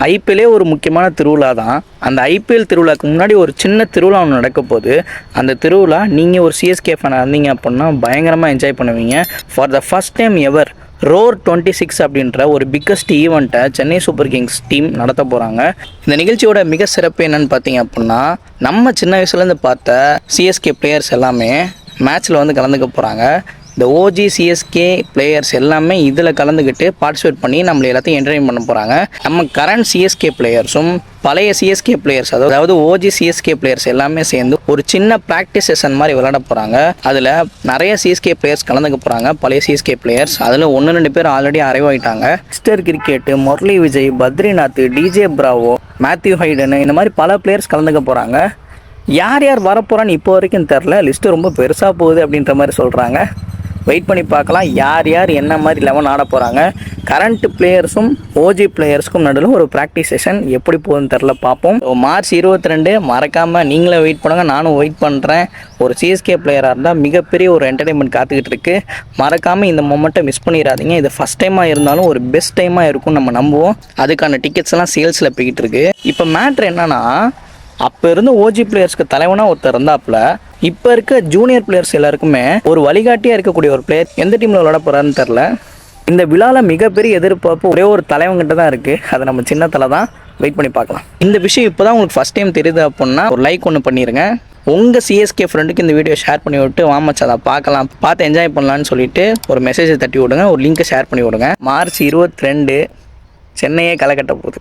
ஐபிஎல்லே ஒரு முக்கியமான திருவிழா தான். அந்த ஐபிஎல் திருவிழாக்கு முன்னாடி ஒரு சின்ன திருவிழா ஒன்று நடக்க போகுது. அந்த திருவிழா நீங்கள் ஒரு சிஎஸ்கே ஃபேனாக இருந்தீங்க அப்படின்னா பயங்கரமாக என்ஜாய் பண்ணுவீங்க. For the first time ever roar 26 அப்படின்ற ஒரு பிக்கஸ்ட் ஈவெண்ட்டை சென்னை சூப்பர் கிங்ஸ் டீம் நடத்த போகிறாங்க. இந்த நிகழ்ச்சியோட மிக சிறப்பு என்னன்னு பார்த்தீங்க அப்படின்னா, நம்ம சின்ன வயசுலேருந்து பார்த்த சிஎஸ்கே பிளேயர்ஸ் எல்லாமே மேட்ச்சில் வந்து கலந்துக்க போகிறாங்க. இந்த ஓஜி சிஎஸ்கே பிளேயர்ஸ் எல்லாமே இதில் கலந்துக்கிட்டு பார்ட்டிசிபேட் பண்ணி நம்மளை எல்லாத்தையும் என்டர்டைன் பண்ண போகிறாங்க. நம்ம கரண்ட் சிஎஸ்கே பிளேயர்ஸும் பழைய சிஎஸ்கே பிளேயர்ஸ், அதாவது ஓஜி சிஎஸ்கே பிளேயர்ஸ் எல்லாமே சேர்ந்து ஒரு சின்ன ப்ராக்டிஸ் செஷன் மாதிரி விளையாட போகிறாங்க. அதில் நிறைய சிஎஸ்கே பிளேயர்ஸ் கலந்துக்க போகிறாங்க, பழைய சிஎஸ்கே பிளேயர்ஸ். அதில் 1-2 பேர் ஆல்ரெடி அரைவ் ஆகிட்டாங்க. Mister cricket, Murali Vijay, Badrinath, DJ Bravo, Matthew Hayden, இந்த மாதிரி பல பிளேயர்ஸ் கலந்துக்க போகிறாங்க. யார் யார் வரப்போகிறான்னு இப்போ வரைக்கும் தெரில. லிஸ்ட்டு ரொம்ப பெருசாக போகுது அப்படின்ற மாதிரி சொல்கிறாங்க. வெயிட் பண்ணி பார்க்கலாம் யார் யார் என்ன மாதிரி 11 ஆட போகிறாங்க. கரண்ட் பிளேயர்ஸும் ஓஜி பிளேயர்ஸ்க்கும் நடுவில் ஒரு ப்ராக்டிஸ் செஷன் எப்படி போகுதுன்னு தெரில, பார்ப்போம். மார்ச் 22 மறக்காமல் நீங்களே வெயிட் பண்ணுங்கள், நானும் வெயிட் பண்ணுறேன். ஒரு சிஎஸ்கே பிளேயராக இருந்தால் மிகப்பெரிய ஒரு என்டர்டைன்மெண்ட் காத்துக்கிட்டு இருக்குது. மறக்காமல் இந்த மொமெண்ட்டை மிஸ் பண்ணிடாதீங்க. இது ஃபஸ்ட் டைமாக இருந்தாலும் ஒரு பெஸ்ட் டைமாக இருக்கும் நம்ம நம்புவோம். அதுக்கான டிக்கெட்ஸ் எல்லாம் சேல்ஸில் போய்கிட்டு இருக்கு. இப்போ மேட்ரு என்னன்னா, அப்போ இருந்து ஓஜி பிளேயர்ஸ்க்கு தலைவனாக ஒருத்தர் இருந்தாப்புல, இப்போ இருக்க ஜூனியர் பிளேயர்ஸ் எல்லாருக்குமே ஒரு வழிகாட்டியாக இருக்கக்கூடிய ஒரு பிளேயர் எந்த டீமில் விளையாட போகிறான்னு தெரில. இந்த விழாவில் மிகப்பெரிய எதிர்பார்ப்பு ஒரே ஒரு தலைவங்கிட்ட தான் இருக்குது. அதை நம்ம சின்ன தலை தான். வெயிட் பண்ணி பார்க்கலாம். இந்த விஷயம் இப்போ தான் உங்களுக்கு ஃபஸ்ட் டைம் தெரியுது அப்படின்னா ஒரு லைக் ஒன்று பண்ணிடுங்க. உங்கள் சிஎஸ்கே ஃப்ரெண்டுக்கு இந்த வீடியோ ஷேர் பண்ணி விட்டு வாமச்சு அதை பார்க்கலாம், பார்த்து என்ஜாய் பண்ணலான்னு சொல்லிட்டு ஒரு மெசேஜை தட்டி விடுங்க, ஒரு லிங்க்கை ஷேர் பண்ணி விடுங்க. மார்ச் 22 சென்னையே களை கட்ட போகுது.